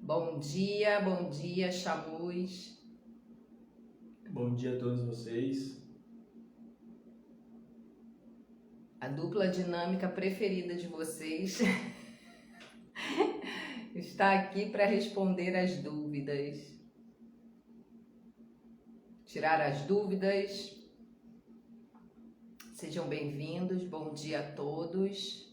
Bom dia, Chamus. Bom dia a todos vocês. A dupla dinâmica preferida de vocês está aqui para responder as dúvidas, tirar as dúvidas. Sejam bem-vindos, bom dia a todos.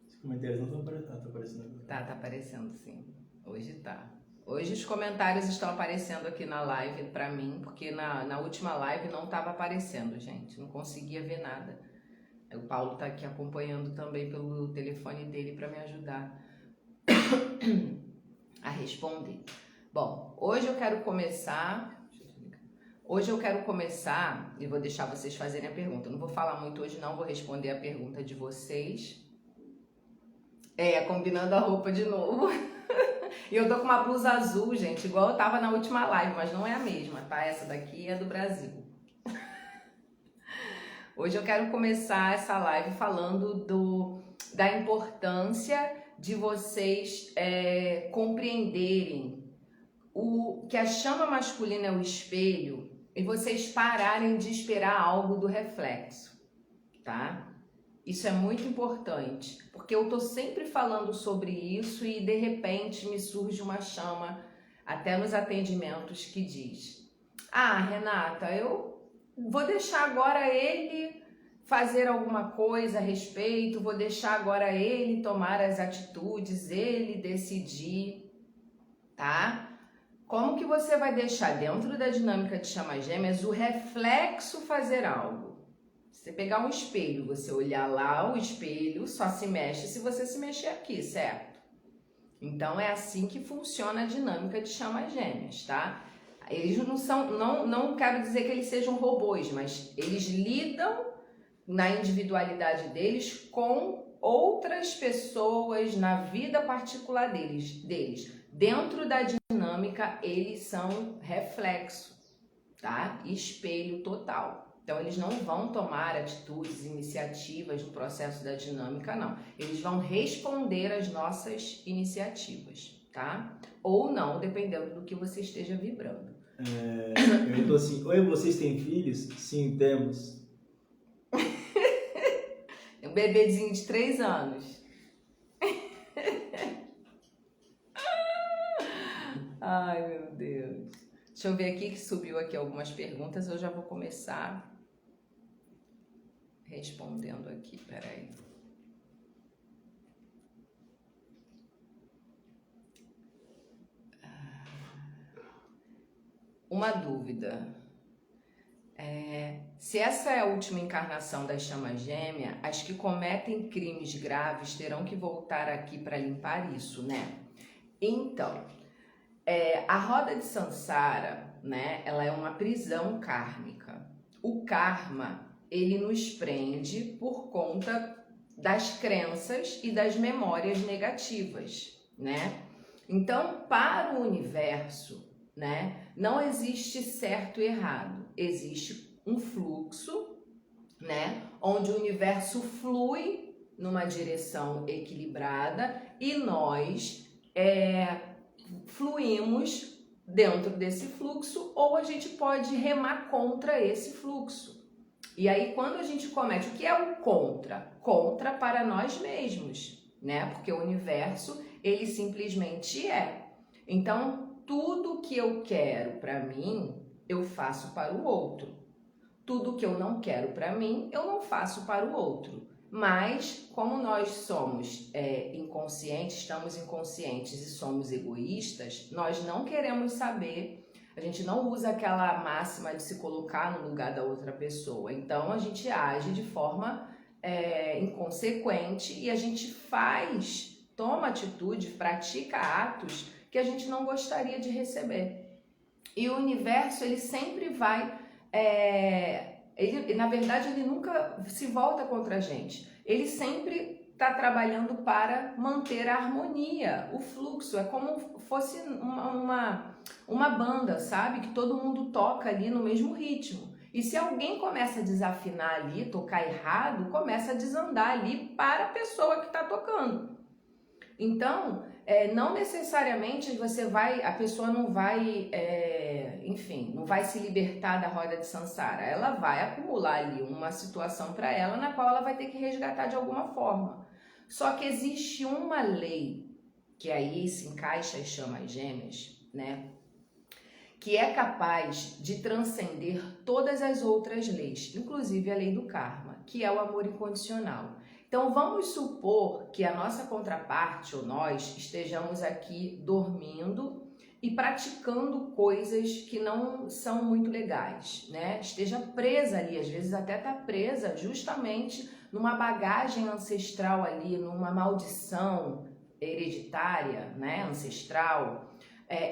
Os comentários não estão aparecendo. Tá aparecendo agora. Tá aparecendo sim. Hoje tá. Hoje os comentários estão aparecendo aqui na live para mim, porque na última live não estava aparecendo, gente. Não conseguia ver nada. O Paulo tá aqui acompanhando também pelo telefone dele para me ajudar a responder. Bom, hoje eu quero começar e vou deixar vocês fazerem a pergunta. Eu não vou falar muito hoje não, vou responder a pergunta de vocês. Combinando a roupa de novo. E eu tô com uma blusa azul, gente, igual eu tava na última live, mas não é a mesma, tá? Essa daqui é do Brasil. Hoje eu quero começar essa live falando da importância de vocês compreenderem que a chama masculina é o espelho e vocês pararem de esperar algo do reflexo, tá? Isso é muito importante, porque eu tô sempre falando sobre isso e de repente me surge uma chama, até nos atendimentos, que diz: ah, Renata, eu vou deixar agora ele fazer alguma coisa a respeito, vou deixar agora ele tomar as atitudes, ele decidir, tá? Como que você vai deixar dentro da dinâmica de chamas gêmeas o reflexo fazer algo? Você pegar um espelho, você olhar lá, o espelho só se mexe se você se mexer aqui, certo? Então é assim que funciona a dinâmica de chamas gêmeas, tá? Eles não quero dizer que eles sejam robôs, mas eles lidam na individualidade deles com outras pessoas, na vida particular deles. Dentro da dinâmica, eles são reflexo, tá? Espelho total. Então, eles não vão tomar atitudes, iniciativas no processo da dinâmica, não. Eles vão responder às nossas iniciativas, tá? Ou não, dependendo do que você esteja vibrando. Eu tô assim, oi, vocês têm filhos? Sim, temos. Um bebezinho de 3 anos. Ai, meu Deus. Deixa eu ver aqui que subiu aqui algumas perguntas, eu já vou começar respondendo aqui, peraí. Uma dúvida. Se essa é a última encarnação das chamas gêmeas, as que cometem crimes graves terão que voltar aqui para limpar isso, né? Então, a roda de Sansara, né? Ela é uma prisão kármica. O karma, ele nos prende por conta das crenças e das memórias negativas, né? Então, para o universo, né, não existe certo e errado, existe um fluxo, né, onde o universo flui numa direção equilibrada e nós fluímos dentro desse fluxo, ou a gente pode remar contra esse fluxo. E aí, quando a gente comete, o que é o contra? Contra para nós mesmos, né? Porque o universo, ele simplesmente é. Então, tudo que eu quero para mim, eu faço para o outro. Tudo que eu não quero para mim, eu não faço para o outro. Mas, como nós somos inconscientes, estamos inconscientes e somos egoístas, nós não queremos saber, a gente não usa aquela máxima de se colocar no lugar da outra pessoa. Então, a gente age de forma inconsequente e a gente toma atitude, pratica atos que a gente não gostaria de receber. E o universo, ele sempre vai... na verdade, ele nunca se volta contra a gente. Ele sempre está trabalhando para manter a harmonia, o fluxo. É como fosse uma banda, sabe? Que todo mundo toca ali no mesmo ritmo. E se alguém começa a desafinar ali, tocar errado, começa a desandar ali para a pessoa que está tocando. Então, não necessariamente a pessoa não vai, enfim, não vai se libertar da roda de Sansara. Ela vai acumular ali uma situação para ela na qual ela vai ter que resgatar de alguma forma. Só que existe uma lei, que aí se encaixa as chamas gêmeas, né? Que é capaz de transcender todas as outras leis, inclusive a lei do karma, que é o amor incondicional. Então vamos supor que a nossa contraparte ou nós estejamos aqui dormindo e praticando coisas que não são muito legais, né? Esteja presa ali, às vezes até está presa justamente numa bagagem ancestral ali, numa maldição hereditária, né? Ancestral,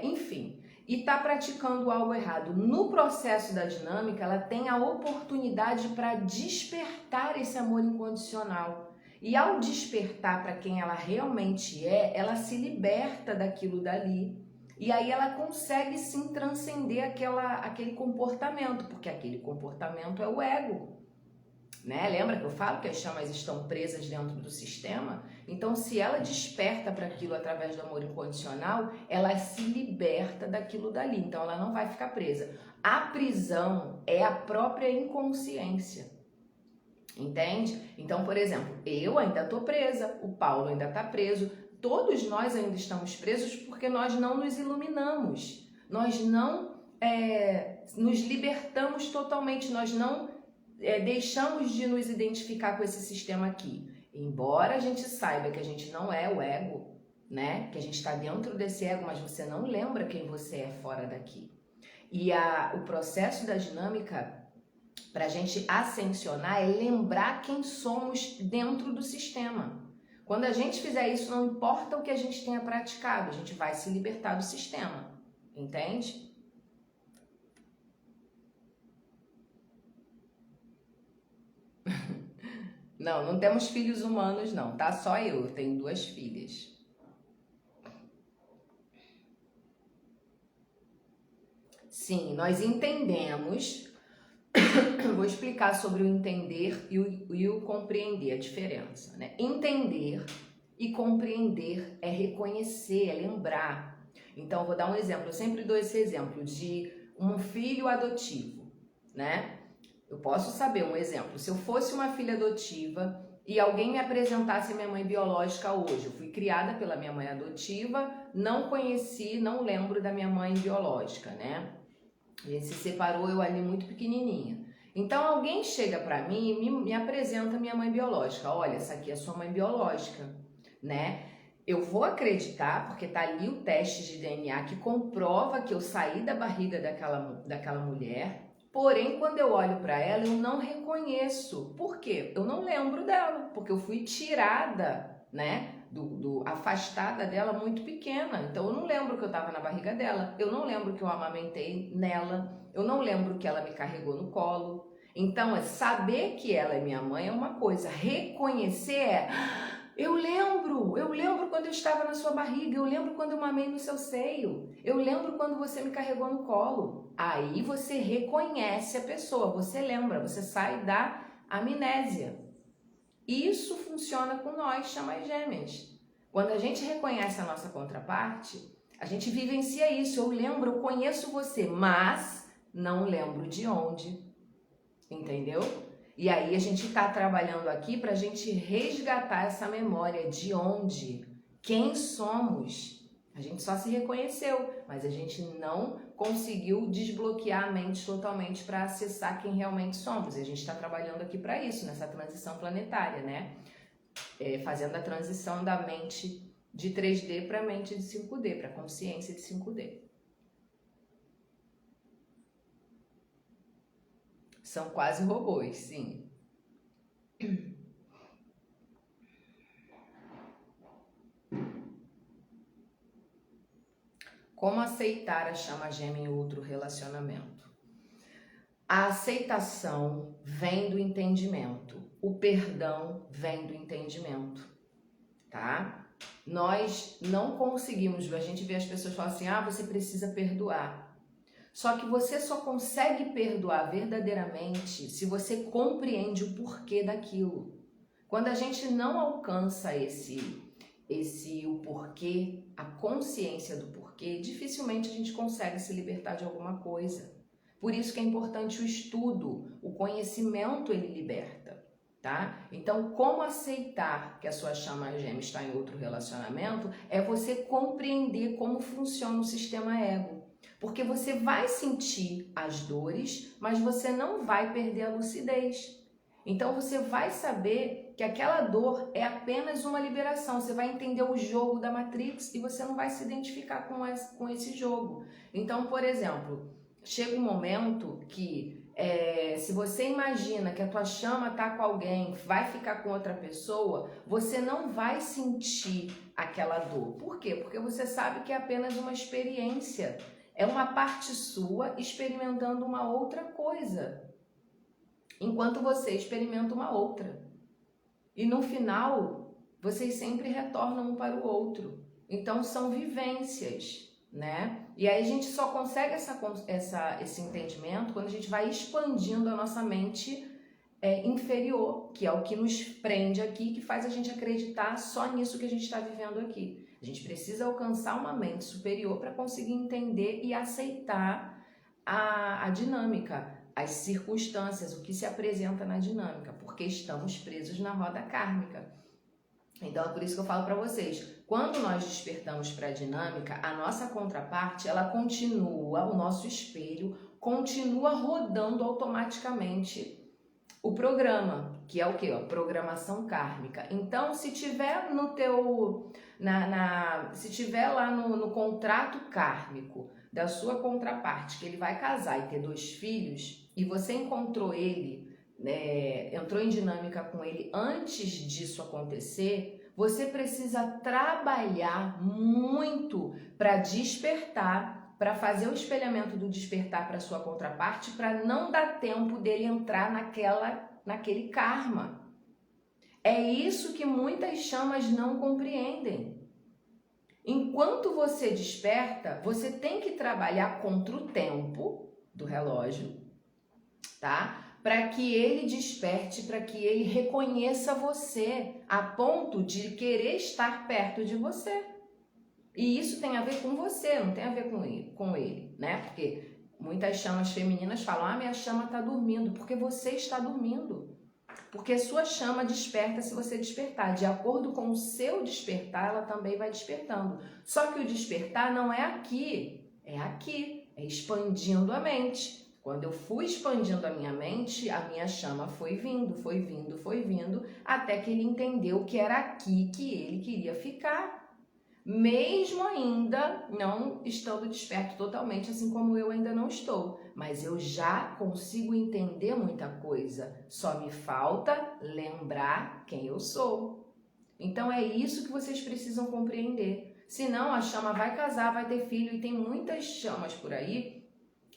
enfim. E está praticando algo errado. No processo da dinâmica, ela tem a oportunidade para despertar esse amor incondicional. E ao despertar para quem ela realmente ela se liberta daquilo dali. E aí ela consegue sim transcender aquele comportamento, porque aquele comportamento é o ego. Né? Lembra que eu falo que as chamas estão presas dentro do sistema? Então, se ela desperta para aquilo através do amor incondicional, ela se liberta daquilo dali. Então, ela não vai ficar presa. A prisão é a própria inconsciência. Entende? Então, por exemplo, eu ainda estou presa, o Paulo ainda está preso, todos nós ainda estamos presos porque nós não nos iluminamos, nós não nos libertamos totalmente, nós não deixamos de nos identificar com esse sistema aqui. Embora a gente saiba que a gente não é o ego, né? Que a gente está dentro desse ego, mas você não lembra quem você é fora daqui. E o processo da dinâmica, para a gente ascensionar, é lembrar quem somos dentro do sistema. Quando a gente fizer isso, não importa o que a gente tenha praticado, a gente vai se libertar do sistema. Entende? Não, não temos filhos humanos não, tá? Só eu tenho 2 filhas. Sim, nós entendemos. Vou explicar sobre o entender e o compreender, a diferença, né? Entender e compreender é reconhecer, é lembrar. Então, vou dar um exemplo. Eu sempre dou esse exemplo de um filho adotivo, né? Eu posso saber um exemplo. Se eu fosse uma filha adotiva e alguém me apresentasse minha mãe biológica hoje, eu fui criada pela minha mãe adotiva, não conheci, não lembro da minha mãe biológica, né? A gente se separou, eu ali muito pequenininha. Então alguém chega pra mim e me apresenta minha mãe biológica. Olha, essa aqui é a sua mãe biológica, né? Eu vou acreditar, porque tá ali o teste de DNA que comprova que eu saí da barriga daquela mulher. Porém, quando eu olho para ela, eu não reconheço. Por quê? Eu não lembro dela, porque eu fui tirada, né? Afastada dela muito pequena. Então, eu não lembro que eu estava na barriga dela. Eu não lembro que eu amamentei nela. Eu não lembro que ela me carregou no colo. Então, saber que ela é minha mãe é uma coisa. Reconhecer eu lembro quando eu estava na sua barriga, eu lembro quando eu mamei no seu seio, eu lembro quando você me carregou no colo. Aí você reconhece a pessoa, você lembra, você sai da amnésia. Isso funciona com nós, chamas gêmeas. Quando a gente reconhece a nossa contraparte, a gente vivencia isso. Eu lembro, eu conheço você, mas não lembro de onde. Entendeu? E aí a gente está trabalhando aqui para a gente resgatar essa memória de onde, quem somos. A gente só se reconheceu, mas a gente não conseguiu desbloquear a mente totalmente para acessar quem realmente somos. E a gente está trabalhando aqui para isso, nessa transição planetária, né? Fazendo a transição da mente de 3D para a mente de 5D, para a consciência de 5D. São quase robôs, sim. Como aceitar a chama gêmea em outro relacionamento? A aceitação vem do entendimento. O perdão vem do entendimento, tá? Nós não conseguimos, a gente vê as pessoas falam assim, você precisa perdoar. Só que você só consegue perdoar verdadeiramente se você compreende o porquê daquilo. Quando a gente não alcança o porquê, a consciência do porquê, dificilmente a gente consegue se libertar de alguma coisa. Por isso que é importante o estudo, o conhecimento ele liberta, tá? Então, como aceitar que a sua chama gêmea está em outro relacionamento é você compreender como funciona o sistema ego. Porque você vai sentir as dores, mas você não vai perder a lucidez. Então você vai saber que aquela dor é apenas uma liberação. Você vai entender o jogo da Matrix e você não vai se identificar com esse jogo. Então, por exemplo, chega um momento que se você imagina que a tua chama está com alguém, vai ficar com outra pessoa, você não vai sentir aquela dor. Por quê? Porque você sabe que é apenas uma experiência. É uma parte sua experimentando uma outra coisa, enquanto você experimenta uma outra. E no final, vocês sempre retornam um para o outro. Então, são vivências, né? E aí a gente só consegue esse entendimento quando a gente vai expandindo a nossa mente inferior, que é o que nos prende aqui, que faz a gente acreditar só nisso que a gente está vivendo aqui. A gente precisa alcançar uma mente superior para conseguir entender e aceitar a dinâmica, as circunstâncias, o que se apresenta na dinâmica, porque estamos presos na roda kármica. Então é por isso que eu falo para vocês, quando nós despertamos para a dinâmica, a nossa contraparte, ela continua, o nosso espelho continua rodando automaticamente o programa, que é o quê? A programação kármica. Então, se tiver no teu, se tiver lá no contrato kármico da sua contraparte, que ele vai casar e ter 2 filhos, e você encontrou ele, entrou em dinâmica com ele antes disso acontecer, você precisa trabalhar muito para despertar, para fazer o espelhamento do despertar para sua contraparte, para não dar tempo dele entrar naquele karma. É isso que muitas chamas não compreendem. Enquanto você desperta, você tem que trabalhar contra o tempo do relógio, tá? Para que ele desperte, para que ele reconheça você a ponto de querer estar perto de você. E isso tem a ver com você, não tem a ver com ele, né? Porque muitas chamas femininas falam, minha chama está dormindo, porque você está dormindo. Porque a sua chama desperta se você despertar. De acordo com o seu despertar, ela também vai despertando. Só que o despertar não é aqui, é expandindo a mente. Quando eu fui expandindo a minha mente, a minha chama foi vindo, até que ele entendeu que era aqui que ele queria ficar. Mesmo ainda não estando desperto totalmente, assim como eu ainda não estou. Mas eu já consigo entender muita coisa. Só me falta lembrar quem eu sou. Então é isso que vocês precisam compreender. Senão a chama vai casar, vai ter filho, e tem muitas chamas por aí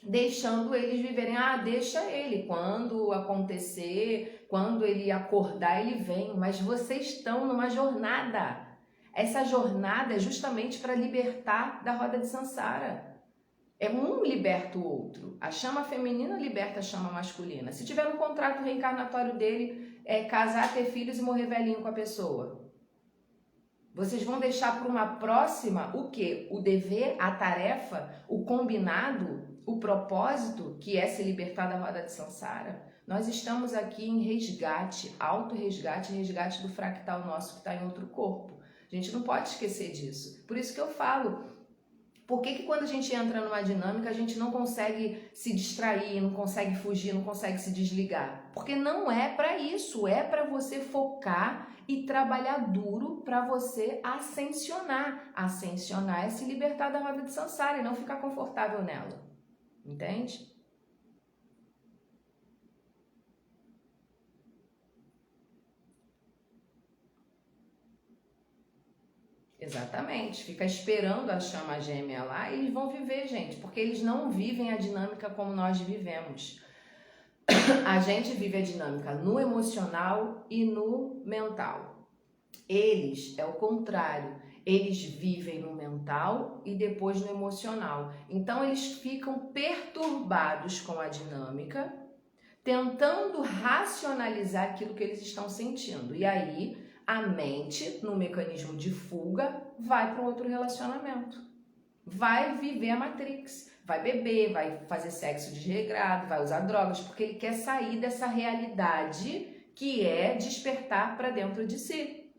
deixando eles viverem. Deixa ele, quando acontecer, quando ele acordar, ele vem. Mas vocês estão numa jornada. Essa jornada é justamente para libertar da roda de Sansara. Um liberta o outro. A chama feminina liberta a chama masculina. Se tiver no contrato reencarnatório dele, casar, ter filhos e morrer velhinho com a pessoa, vocês vão deixar para uma próxima o quê? O dever, a tarefa, o combinado, o propósito, que é se libertar da roda de Sansara? Nós estamos aqui em resgate, auto-resgate, resgate do fractal nosso que está em outro corpo. A gente não pode esquecer disso. Por isso que eu falo, por que quando a gente entra numa dinâmica a gente não consegue se distrair, não consegue fugir, não consegue se desligar? Porque não é para isso, é para você focar e trabalhar duro para você ascensionar. Ascensionar é se libertar da roda de Sansara e não ficar confortável nela. Entende? Exatamente, fica esperando a chama gêmea lá e eles vão viver, gente, porque eles não vivem a dinâmica como nós vivemos. A gente vive a dinâmica no emocional e no mental. Eles, é o contrário, eles vivem no mental e depois no emocional. Então eles ficam perturbados com a dinâmica, tentando racionalizar aquilo que eles estão sentindo. E aí a mente, no mecanismo de fuga, vai para um outro relacionamento. Vai viver a Matrix, vai beber, vai fazer sexo desregrado, vai usar drogas, porque ele quer sair dessa realidade que é despertar para dentro de si.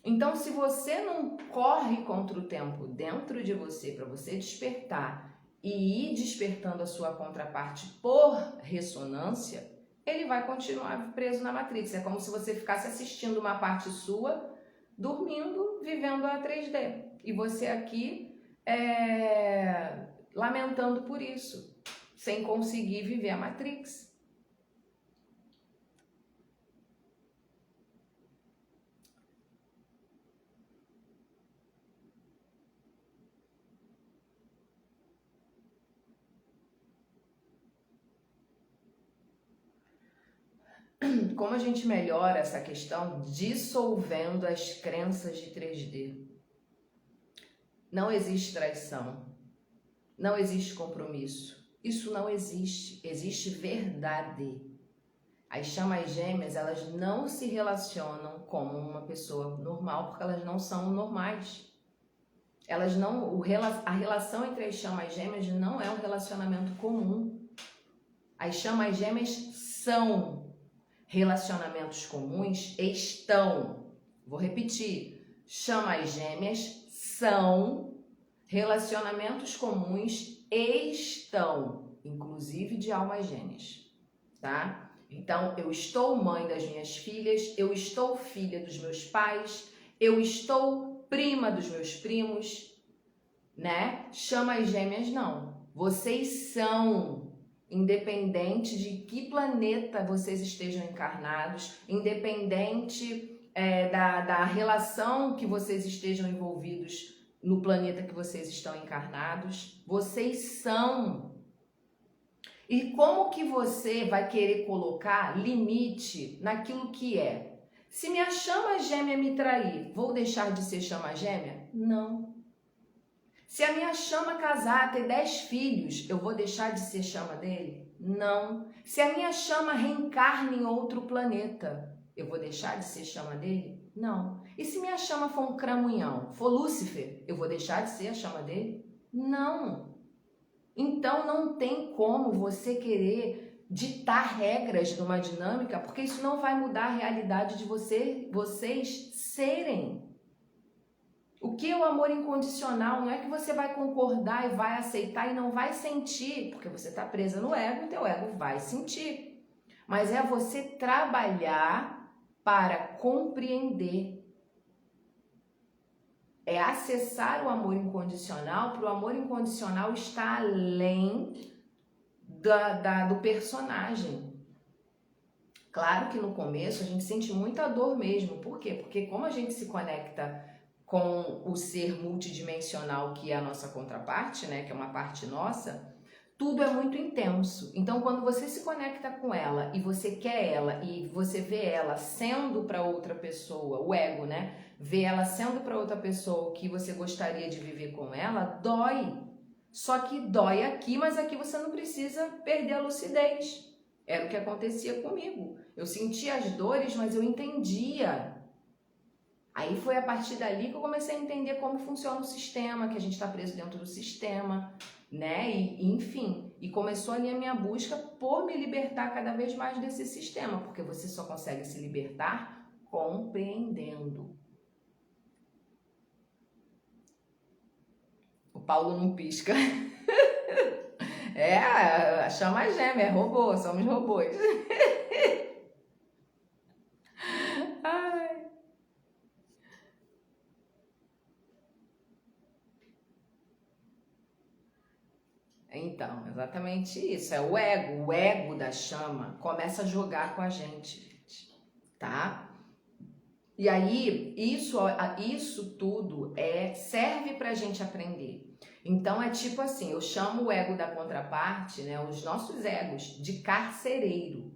Então, se você não corre contra o tempo dentro de você para você despertar e ir despertando a sua contraparte por ressonância, ele vai continuar preso na Matrix. É como se você ficasse assistindo uma parte sua, dormindo, vivendo a 3D. E você aqui lamentando por isso, sem conseguir viver a Matrix. Como a gente melhora essa questão? Dissolvendo as crenças de 3D. Não existe traição. Não existe compromisso. Isso não existe. Existe verdade. As chamas gêmeas, elas não se relacionam como uma pessoa normal, porque elas não são normais. Elas não, a relação entre as chamas gêmeas não é um relacionamento comum. As chamas gêmeas são relacionamentos comuns, vou repetir, chamas gêmeas são relacionamentos comuns, inclusive de almas gêmeas, tá? Então, eu estou mãe das minhas filhas, eu estou filha dos meus pais, eu estou prima dos meus primos, né? Chamas gêmeas não. Vocês são, independente de que planeta vocês estejam encarnados, independente da relação que vocês estejam envolvidos no planeta que vocês estão encarnados, vocês são. E como que você vai querer colocar limite naquilo que é? Se minha chama gêmea me trair, vou deixar de ser chama gêmea? Não. Se a minha chama casar, ter 10 filhos, eu vou deixar de ser chama dele? Não. Se a minha chama reencarna em outro planeta, eu vou deixar de ser chama dele? Não. E se minha chama for um cramunhão, for Lúcifer, eu vou deixar de ser a chama dele? Não. Então não tem como você querer ditar regras numa dinâmica, porque isso não vai mudar a realidade de vocês serem. O que é o amor incondicional? Não é que você vai concordar e vai aceitar e não vai sentir, porque você está presa no ego e teu ego vai sentir. Mas é você trabalhar para compreender. É acessar o amor incondicional, para o amor incondicional estar além do personagem. Claro que no começo a gente sente muita dor mesmo. Por quê? Porque como a gente se conecta com o ser multidimensional que é a nossa contraparte, né, que é uma parte nossa, tudo é muito intenso. Então, quando você se conecta com ela e você quer ela e você vê ela sendo para outra pessoa, o ego, né, vê ela sendo para outra pessoa que você gostaria de viver com ela, dói. Só que dói aqui, mas aqui você não precisa perder a lucidez. Era o que acontecia comigo. Eu sentia as dores, mas eu entendia. Aí foi a partir dali que eu comecei a entender como funciona o sistema, que a gente está preso dentro do sistema, né? E enfim, e começou ali a minha busca por me libertar cada vez mais desse sistema, porque você só consegue se libertar compreendendo. O Paulo não pisca. A chama gêmea, é robô, somos robôs. Ai. Então, exatamente isso, é o ego da chama começa a jogar com a gente, tá? E aí, isso tudo serve pra gente aprender. Então, é tipo assim, eu chamo o ego da contraparte, né, os nossos egos, de carcereiro.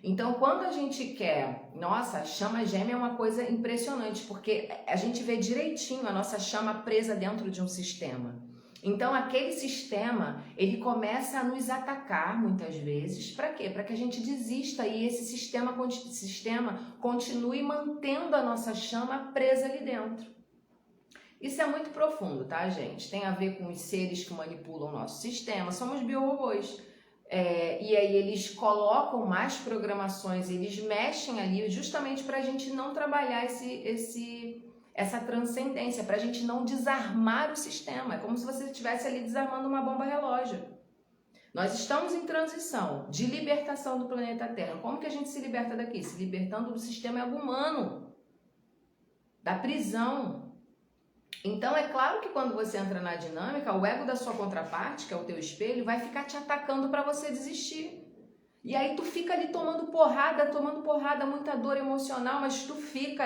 Então, quando a gente quer, nossa, a chama gêmea é uma coisa impressionante, porque a gente vê direitinho a nossa chama presa dentro de um sistema. Então, aquele sistema, ele começa a nos atacar muitas vezes. Para quê? Para que a gente desista e esse sistema continue mantendo a nossa chama presa ali dentro. Isso é muito profundo, tá, gente? Tem a ver com os seres que manipulam o nosso sistema. Somos biorobôs. E aí eles colocam mais programações, eles mexem ali justamente para a gente não trabalhar essa transcendência, para a gente não desarmar o sistema. É como se você estivesse ali desarmando uma bomba relógio. Nós estamos em transição de libertação do planeta Terra. Como que a gente se liberta daqui? Se libertando do sistema humano, da prisão. Então é claro que quando você entra na dinâmica, o ego da sua contraparte, que é o teu espelho, vai ficar te atacando para você desistir. E aí tu fica ali tomando porrada, muita dor emocional, mas tu fica,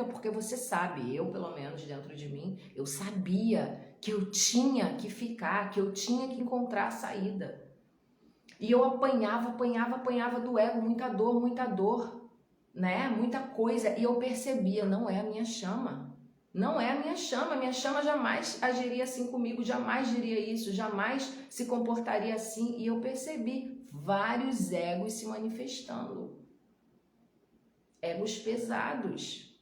porque você sabe, eu pelo menos dentro de mim, eu sabia que eu tinha que ficar, que eu tinha que encontrar a saída. E eu apanhava do ego, muita dor, né? Muita coisa, e eu percebia, não é a minha chama. Não é a minha chama jamais agiria assim comigo, jamais diria isso, jamais se comportaria assim. E eu percebi vários egos se manifestando, egos pesados.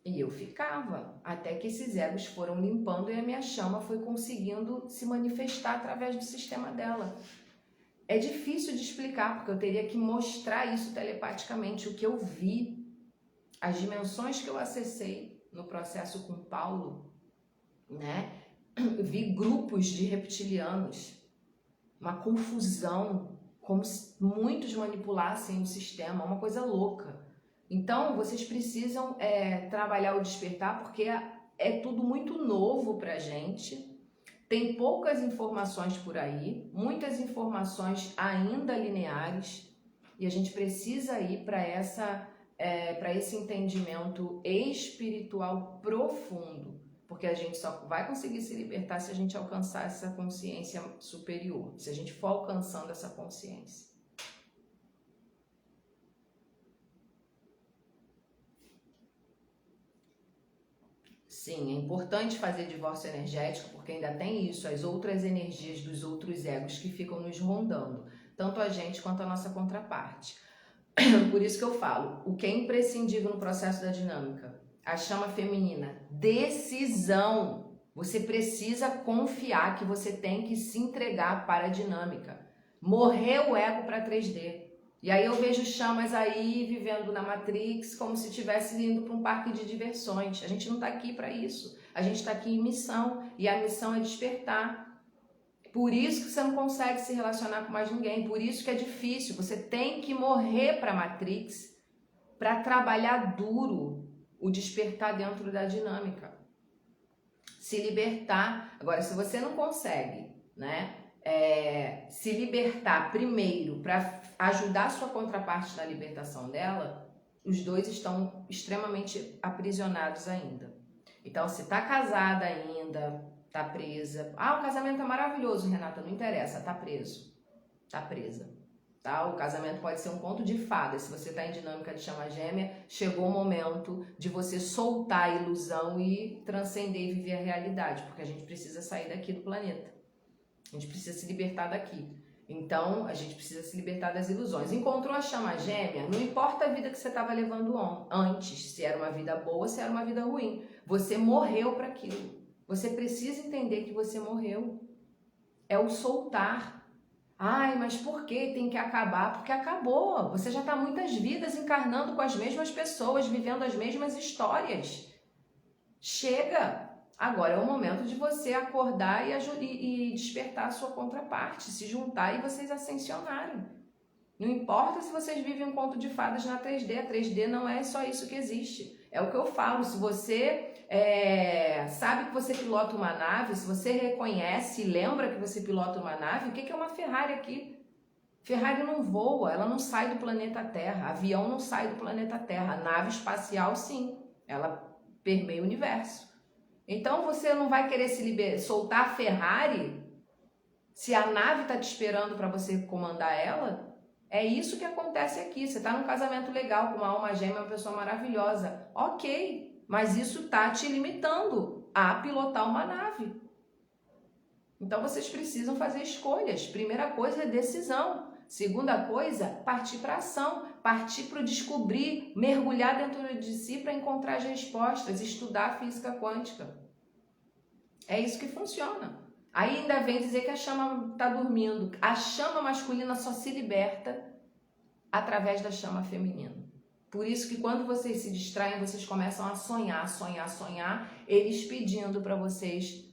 E eu ficava, até que esses egos foram limpando e a minha chama foi conseguindo se manifestar através do sistema dela. É difícil de explicar, porque eu teria que mostrar isso telepaticamente, o que eu vi, as dimensões que eu acessei no processo com Paulo, né? Vi grupos de reptilianos, uma confusão, como se muitos manipulassem o sistema, uma coisa louca. Então, vocês precisam trabalhar o despertar, porque é tudo muito novo pra gente, tem poucas informações por aí, muitas informações ainda lineares, e a gente precisa ir para esse entendimento espiritual profundo, porque a gente só vai conseguir se libertar se a gente alcançar essa consciência superior, se a gente for alcançando essa consciência. Sim, é importante fazer divórcio energético, porque ainda tem isso, as outras energias dos outros egos que ficam nos rondando, tanto a gente quanto a nossa contraparte. Por isso que eu falo, o que é imprescindível no processo da dinâmica? A chama feminina, decisão. Você precisa confiar que você tem que se entregar para a dinâmica. Morrer o ego para 3D. E aí eu vejo chamas aí vivendo na Matrix como se estivesse indo para um parque de diversões. A gente não está aqui para isso. A gente está aqui em missão. E a missão é despertar. Por isso que você não consegue se relacionar com mais ninguém. Por isso que é difícil. Você tem que morrer para a Matrix para trabalhar duro o despertar dentro da dinâmica. Se libertar. Agora, se você não consegue, né? Se libertar primeiro para ajudar a sua contraparte na libertação dela, os dois estão extremamente aprisionados ainda. Então, se tá casada ainda, tá presa. Ah, o casamento é maravilhoso, Renata, não interessa, tá preso, tá presa. Tá? O casamento pode ser um conto de fadas. Se você tá em dinâmica de chama gêmea, chegou o momento de você soltar a ilusão e transcender e viver a realidade, porque a gente precisa sair daqui do planeta. A gente precisa se libertar daqui. Então, a gente precisa se libertar das ilusões. Encontrou a chama gêmea, não importa a vida que você estava levando antes, se era uma vida boa, se era uma vida ruim. Você morreu para aquilo. Você precisa entender que você morreu. É o soltar. Ai, mas por que tem que acabar? Porque acabou. Você já está muitas vidas encarnando com as mesmas pessoas, vivendo as mesmas histórias. Chega! Agora é o momento de você acordar e despertar a sua contraparte, se juntar e vocês ascensionarem. Não importa se vocês vivem um conto de fadas na 3D, a 3D não é só isso que existe. É o que eu falo, se você sabe que você pilota uma nave, se você reconhece e lembra que você pilota uma nave, o que é uma Ferrari aqui? Ferrari não voa, ela não sai do planeta Terra, avião não sai do planeta Terra, nave espacial sim, ela permeia o universo. Então você não vai querer soltar a Ferrari se a nave está te esperando para você comandar ela? É isso que acontece aqui. Você está num casamento legal com uma alma gêmea, uma pessoa maravilhosa. Ok, mas isso está te limitando a pilotar uma nave. Então vocês precisam fazer escolhas. Primeira coisa é decisão. Segunda coisa, partir para ação, partir para o descobrir, mergulhar dentro de si para encontrar as respostas, estudar física quântica. É isso que funciona. Aí ainda vem dizer que a chama está dormindo. A chama masculina só se liberta através da chama feminina. Por isso que quando vocês se distraem, vocês começam a sonhar, eles pedindo para vocês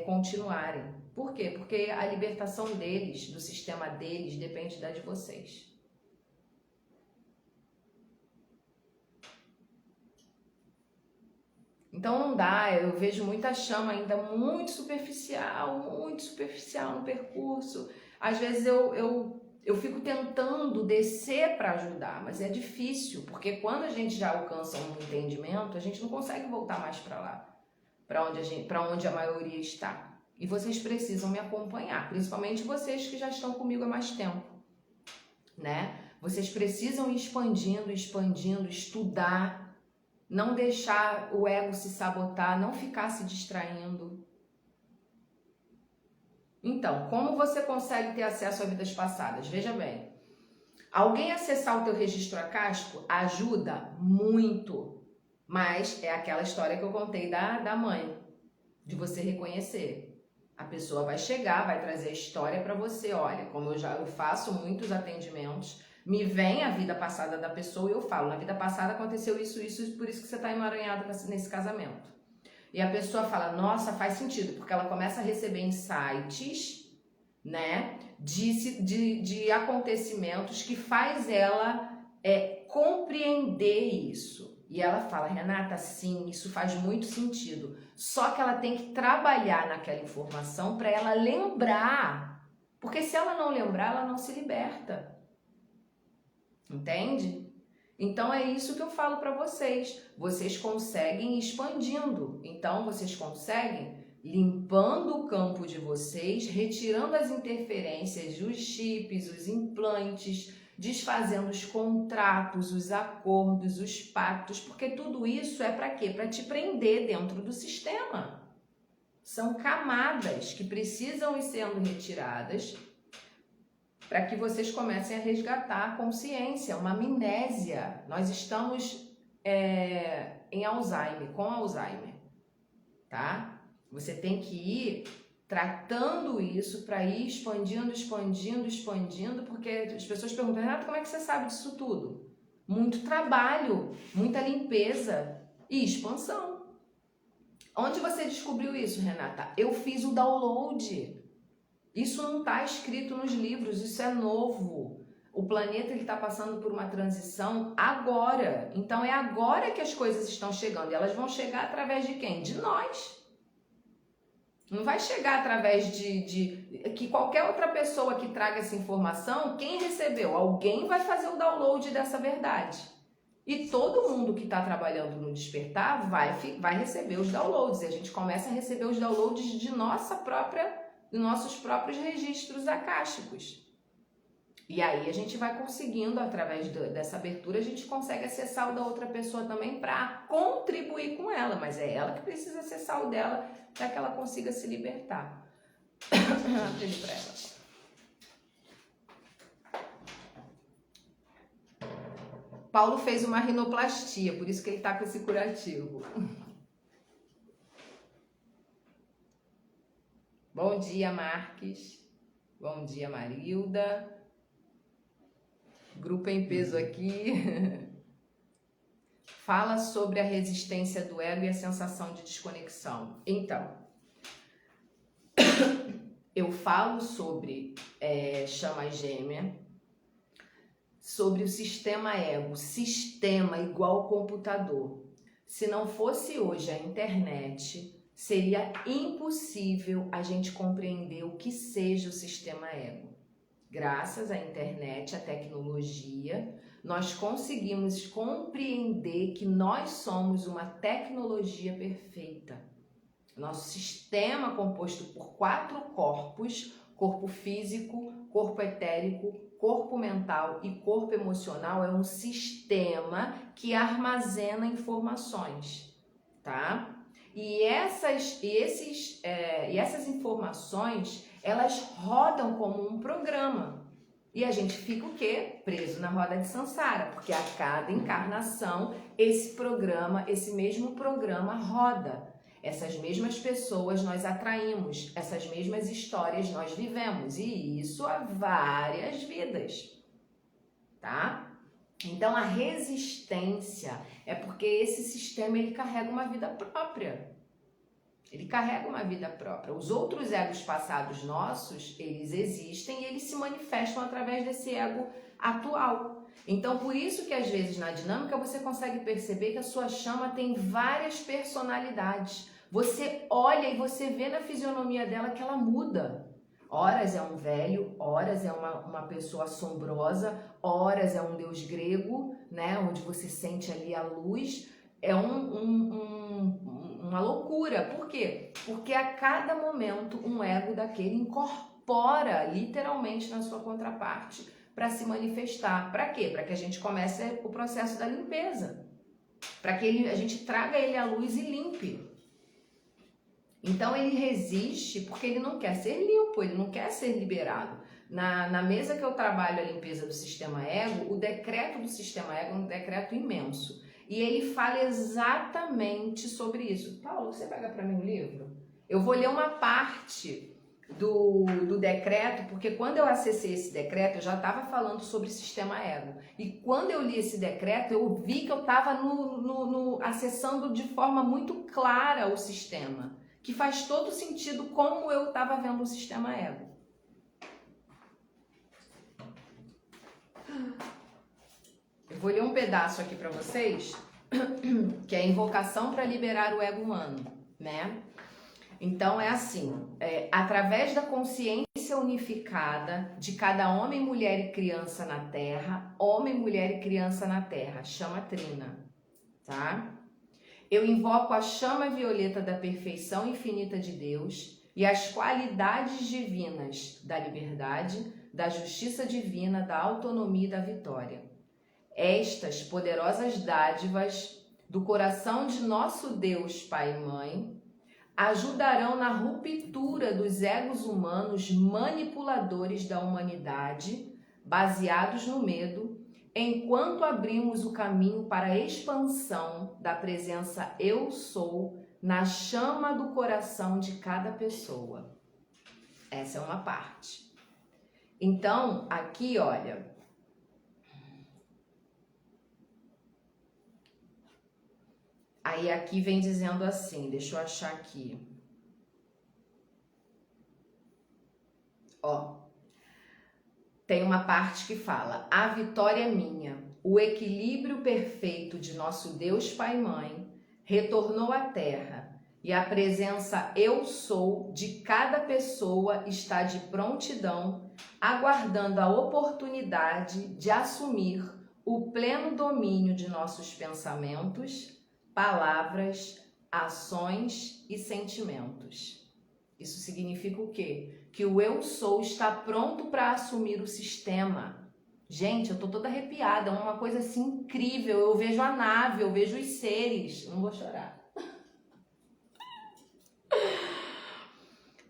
continuarem. Por quê? Porque a libertação deles, do sistema deles, depende da de vocês. Então não dá, eu vejo muita chama ainda muito superficial no percurso. Às vezes eu fico tentando descer para ajudar, mas é difícil, porque quando a gente já alcança um entendimento, a gente não consegue voltar mais para lá, para onde a maioria está. E vocês precisam me acompanhar, principalmente vocês que já estão comigo há mais tempo, né? Vocês precisam ir expandindo, estudar, não deixar o ego se sabotar, não ficar se distraindo. Então, como você consegue ter acesso a vidas passadas? Veja bem, alguém acessar o teu registro acástico ajuda muito, mas é aquela história que eu contei da mãe, de você reconhecer. A pessoa vai chegar, vai trazer a história para você. Olha, como eu faço muitos atendimentos, me vem a vida passada da pessoa e eu falo, na vida passada aconteceu isso, por isso que você está emaranhado nesse casamento. E a pessoa fala, nossa, faz sentido, porque ela começa a receber insights, né, de acontecimentos que faz ela compreender isso. E ela fala, Renata, sim, isso faz muito sentido. Só que ela tem que trabalhar naquela informação para ela lembrar. Porque se ela não lembrar, ela não se liberta. Entende? Então é isso que eu falo para vocês. Vocês conseguem expandindo. Então vocês conseguem limpando o campo de vocês, retirando as interferências, os chips, os implantes, desfazendo os contratos, os acordos, os pactos, porque tudo isso é para quê? Para te prender dentro do sistema. São camadas que precisam ir sendo retiradas para que vocês comecem a resgatar a consciência, uma amnésia. Nós estamos em Alzheimer, com Alzheimer, tá? Você tem que ir tratando isso para ir expandindo, porque as pessoas perguntam, Renato, como é que você sabe disso tudo? Muito trabalho, muita limpeza e expansão. Onde você descobriu isso, Renata? Eu fiz o download. Isso não está escrito nos livros, isso é novo. O planeta está passando por uma transição agora. Então é agora que as coisas estão chegando. E elas vão chegar através de quem? De nós. Não vai chegar através de que qualquer outra pessoa que traga essa informação, quem recebeu? Alguém vai fazer o download dessa verdade. E todo mundo que está trabalhando no despertar vai receber os downloads. E a gente começa a receber os downloads de nossos próprios registros acásticos. E aí a gente vai conseguindo, através dessa abertura, a gente consegue acessar o da outra pessoa também para contribuir com ela. Mas é ela que precisa acessar o dela para que ela consiga se libertar. Ele para ela. Paulo fez uma rinoplastia, por isso que ele está com esse curativo. Bom dia, Marques. Bom dia, Marilda. Grupo em peso aqui. Fala sobre a resistência do ego e a sensação de desconexão. Então, eu falo sobre chama gêmea, sobre o sistema ego, sistema igual computador. Se não fosse hoje a internet, seria impossível a gente compreender o que seja o sistema ego. Graças à internet, à tecnologia, nós conseguimos compreender que nós somos uma tecnologia perfeita. Nosso sistema composto por 4 corpos, corpo físico, corpo etérico, corpo mental e corpo emocional, é um sistema que armazena informações, tá? E essas informações, elas rodam como um programa. E a gente fica o quê? Preso na roda de Sansara, porque a cada encarnação, esse mesmo programa roda. Essas mesmas pessoas nós atraímos, essas mesmas histórias nós vivemos, e isso há várias vidas, tá? Então a resistência é porque esse sistema ele carrega uma vida própria. Ele carrega uma vida própria. Os outros egos passados nossos, eles existem e eles se manifestam através desse ego atual. Então, por isso que às vezes na dinâmica você consegue perceber que a sua chama tem várias personalidades. Você olha e você vê na fisionomia dela que ela muda. Horas é um velho, horas é uma pessoa assombrosa, horas é um deus grego, né, onde você sente ali a luz. É uma loucura. Por quê? Porque a cada momento um ego daquele incorpora literalmente na sua contraparte para se manifestar. Para quê? Para que a gente comece o processo da limpeza. Para que a gente traga ele à luz e limpe. Então ele resiste porque ele não quer ser limpo, ele não quer ser liberado. Na mesa que eu trabalho a limpeza do sistema ego, o decreto do sistema ego é um decreto imenso. E ele fala exatamente sobre isso. Paulo, você pega para mim o livro? Eu vou ler uma parte do decreto, porque quando eu acessei esse decreto, eu já estava falando sobre sistema ego. E quando eu li esse decreto, eu vi que eu estava acessando de forma muito clara o sistema, que faz todo sentido como eu estava vendo o sistema ego. Eu vou ler um pedaço aqui para vocês, que é a invocação para liberar o ego humano, né? Então é assim, através da consciência unificada de cada homem, mulher e criança na Terra, homem, mulher e criança na Terra, chama trina, tá? Eu invoco a chama violeta da perfeição infinita de Deus e as qualidades divinas da liberdade, da justiça divina, da autonomia e da vitória. Estas poderosas dádivas do coração de nosso Deus Pai e Mãe ajudarão na ruptura dos egos humanos manipuladores da humanidade, baseados no medo, enquanto abrimos o caminho para a expansão da presença Eu Sou na chama do coração de cada pessoa. Essa é uma parte. Então, aqui, olha, aí aqui vem dizendo assim, deixa eu achar aqui. Ó, tem uma parte que fala: a vitória é minha, o equilíbrio perfeito de nosso Deus Pai e Mãe retornou à Terra e a presença Eu Sou de cada pessoa está de prontidão, aguardando a oportunidade de assumir o pleno domínio de nossos pensamentos, palavras, ações e sentimentos. Isso significa o quê? Que o Eu Sou está pronto para assumir o sistema. Gente, eu tô toda arrepiada, é uma coisa assim incrível. Eu vejo a nave, eu vejo os seres. Não vou chorar.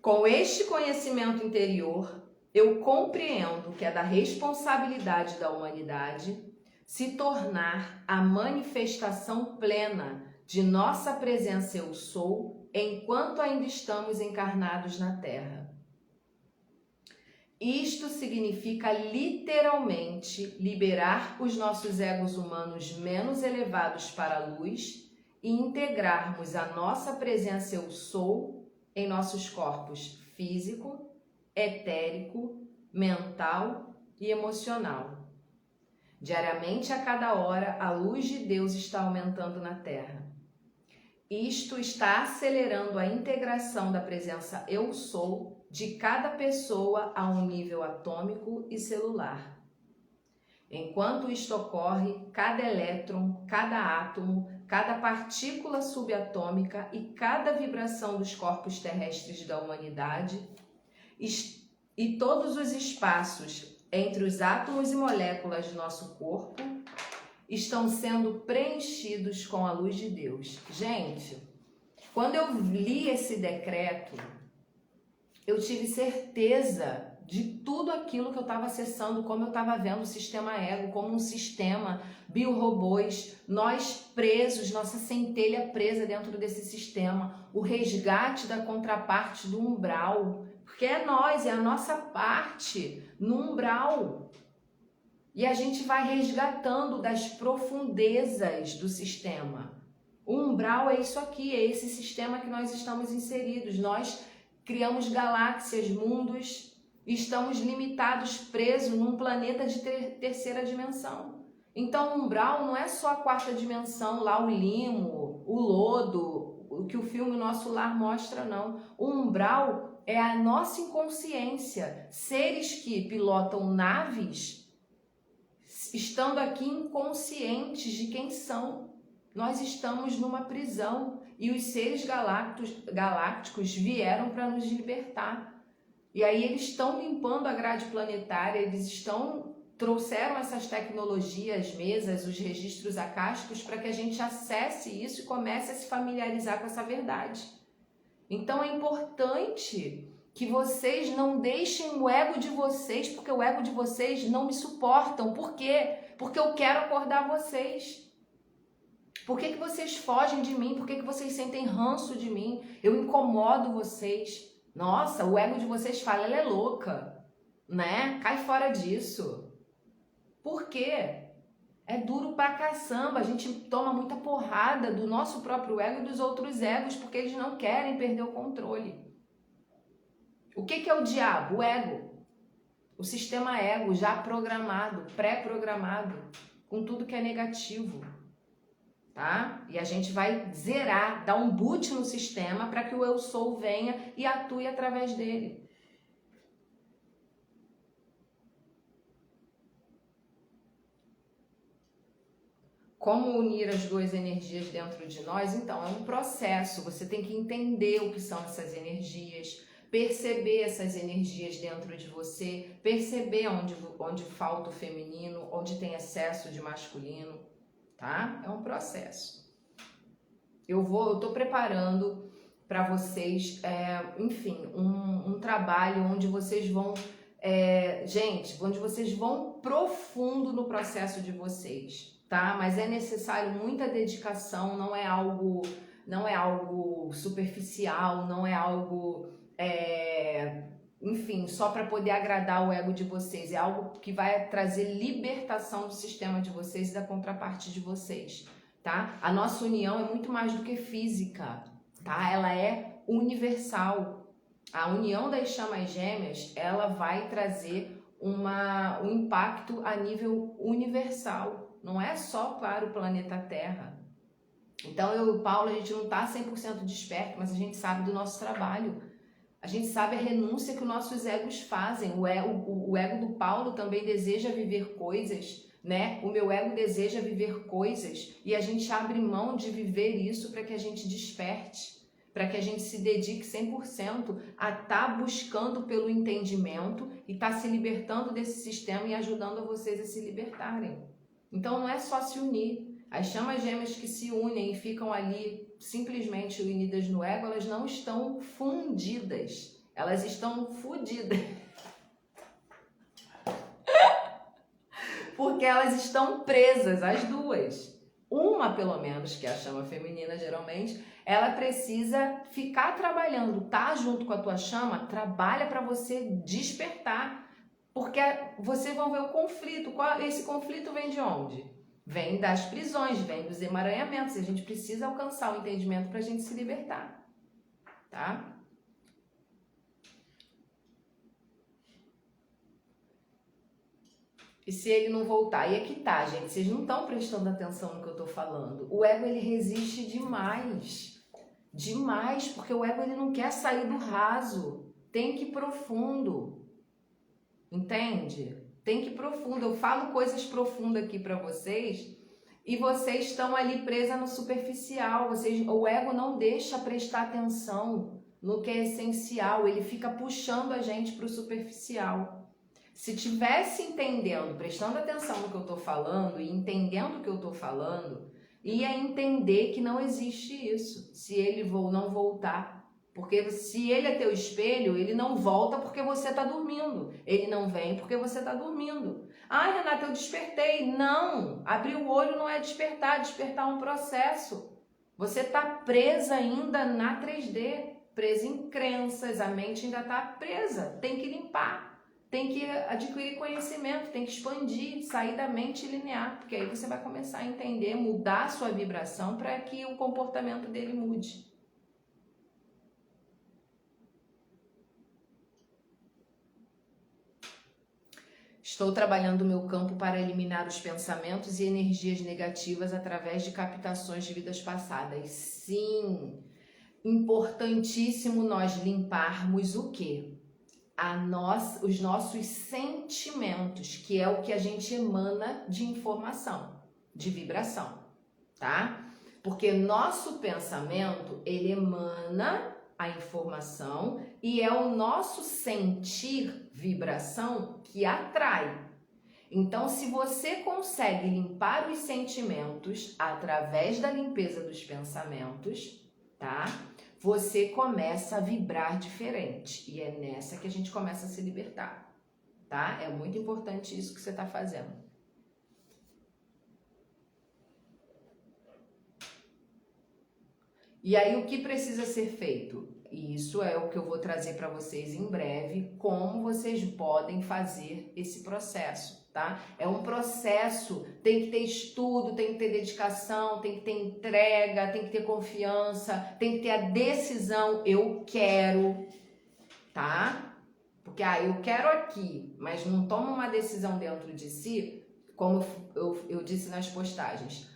Com este conhecimento interior, eu compreendo que é da responsabilidade da humanidade se tornar a manifestação plena de nossa presença Eu Sou enquanto ainda estamos encarnados na Terra. Isto significa literalmente liberar os nossos egos humanos menos elevados para a luz e integrarmos a nossa presença Eu Sou em nossos corpos físico, etérico, mental e emocional. Diariamente, a cada hora, a luz de Deus está aumentando na Terra. Isto está acelerando a integração da presença Eu Sou de cada pessoa a um nível atômico e celular. Enquanto isto ocorre, cada elétron, cada átomo, cada partícula subatômica e cada vibração dos corpos terrestres da humanidade e todos os espaços entre os átomos e moléculas de nosso corpo estão sendo preenchidos com a luz de Deus. Gente, Quando eu li esse decreto, eu tive certeza de tudo aquilo que eu estava acessando, como eu estava vendo o sistema ego, como um sistema, biorobôs, nós presos, nossa centelha presa dentro desse sistema, o resgate da contraparte do umbral, porque é nós, é a nossa parte no umbral. E a gente vai resgatando das profundezas do sistema. O umbral é isso aqui, é esse sistema que nós estamos inseridos. Nós criamos galáxias, mundos, e estamos limitados, presos num planeta de terceira dimensão. Então o umbral não é só a quarta dimensão, lá o limo, o lodo, o que o filme Nosso Lar mostra, não. O umbral é a nossa inconsciência, seres que pilotam naves estando aqui inconscientes de quem são. Nós estamos numa prisão e os seres galácticos vieram para nos libertar. E aí eles estão limpando a grade planetária, eles trouxeram essas tecnologias, mesas, os registros acásticos para que a gente acesse isso e comece a se familiarizar com essa verdade. Então é importante que vocês não deixem o ego de vocês, porque o ego de vocês não me suportam. Por quê? Porque eu quero acordar vocês. Por que vocês fogem de mim? Por que vocês sentem ranço de mim? Eu incomodo vocês. Nossa, o ego de vocês fala, ela é louca, né? Cai fora disso. Por quê? É duro pra caçamba, a gente toma muita porrada do nosso próprio ego e dos outros egos, porque eles não querem perder o controle. O que é o diabo? O ego. O sistema ego já programado, pré-programado, com tudo que é negativo. Tá? E a gente vai zerar, dar um boot no sistema para que o eu sou venha e atue através dele. Como unir as duas energias dentro de nós? Então, é um processo. Você tem que entender o que são essas energias, perceber essas energias dentro de você, perceber onde falta o feminino, onde tem excesso de masculino. Tá? É um processo. Eu tô preparando para vocês, enfim, um trabalho onde vocês vão, onde vocês vão profundo no processo de vocês, tá? Mas é necessário muita dedicação, não é algo superficial, não é algo, enfim, só para poder agradar o ego de vocês. É algo que vai trazer libertação do sistema de vocês e da contraparte de vocês, tá? A nossa união é muito mais do que física, tá? Ela é universal. A união das chamas gêmeas, ela vai trazer um impacto a nível universal. Não é só para o planeta Terra. Então, eu e o Paulo, a gente não está 100% desperto, mas a gente sabe do nosso trabalho. A gente sabe a renúncia que os nossos egos fazem. O ego do Paulo também deseja viver coisas, né? O meu ego deseja viver coisas e a gente abre mão de viver isso para que a gente desperte, para que a gente se dedique 100% a estar buscando pelo entendimento e estar se libertando desse sistema e ajudando vocês a se libertarem. Então não é só se unir. As chamas gêmeas que se unem e ficam ali simplesmente unidas no ego, elas não estão fundidas, elas estão fudidas. Porque elas estão presas, as duas. Uma, pelo menos, que é a chama feminina, geralmente, ela precisa ficar trabalhando, tá junto com a tua chama, trabalha para você despertar. Porque vocês vão ver o conflito. Esse conflito vem de onde? Vem das prisões, vem dos emaranhamentos. E a gente precisa alcançar o entendimento para a gente se libertar. Tá? E se ele não voltar? E aqui tá, gente. Vocês não estão prestando atenção no que eu tô falando. O ego, ele resiste demais. Demais, porque o ego, ele não quer sair do raso. Tem que ir profundo. Entende? Tem que ir profundo. Eu falo coisas profundas aqui para vocês e vocês estão ali presas no superficial. O ego não deixa prestar atenção no que é essencial. Ele fica puxando a gente para o superficial. Se tivesse entendendo, prestando atenção no que eu estou falando e entendendo o que eu estou falando, E é entender que não existe isso, se ele não voltar. Porque se ele é teu espelho, ele não volta porque você está dormindo. Ele não vem porque você está dormindo. Ah, Renata, eu despertei. Não, abrir o olho não é despertar, despertar é um processo. Você está presa ainda na 3D, presa em crenças, a mente ainda está presa. Tem que limpar, tem que adquirir conhecimento, tem que expandir, sair da mente linear. Porque aí você vai começar a entender, mudar a sua vibração para que o comportamento dele mude. Estou trabalhando o meu campo para eliminar os pensamentos e energias negativas através de captações de vidas passadas. Sim, importantíssimo nós limparmos o quê? Os nossos sentimentos, que é o que a gente emana de informação, de vibração, tá? Porque nosso pensamento, ele emana a informação e é o nosso sentir vibração que atrai. Então, se você consegue limpar os sentimentos através da limpeza dos pensamentos, tá? Você começa a vibrar diferente e é nessa que a gente começa a se libertar, tá? É muito importante isso que você está fazendo. E aí, o que precisa ser feito? Isso é o que eu vou trazer para vocês em breve, como vocês podem fazer esse processo, tá? É um processo, tem que ter estudo, tem que ter dedicação, tem que ter entrega, tem que ter confiança, tem que ter a decisão, eu quero, tá? Porque, eu quero aqui, mas não toma uma decisão dentro de si, como eu disse nas postagens.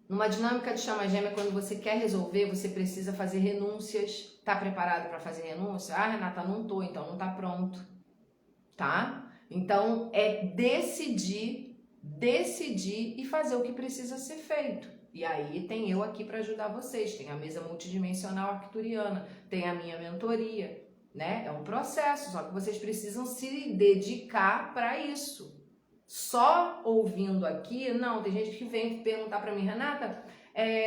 Numa dinâmica de chama gêmea, quando você quer resolver, você precisa fazer renúncias. Tá preparado para fazer renúncia? Ah, Renata, não tô, então não tá pronto, tá? Então, é decidir e fazer o que precisa ser feito. E aí tem eu aqui para ajudar vocês, tem a mesa multidimensional arcturiana, tem a minha mentoria, né? É um processo, só que vocês precisam se dedicar para isso. Só ouvindo aqui, não, tem gente que vem perguntar para mim, Renata,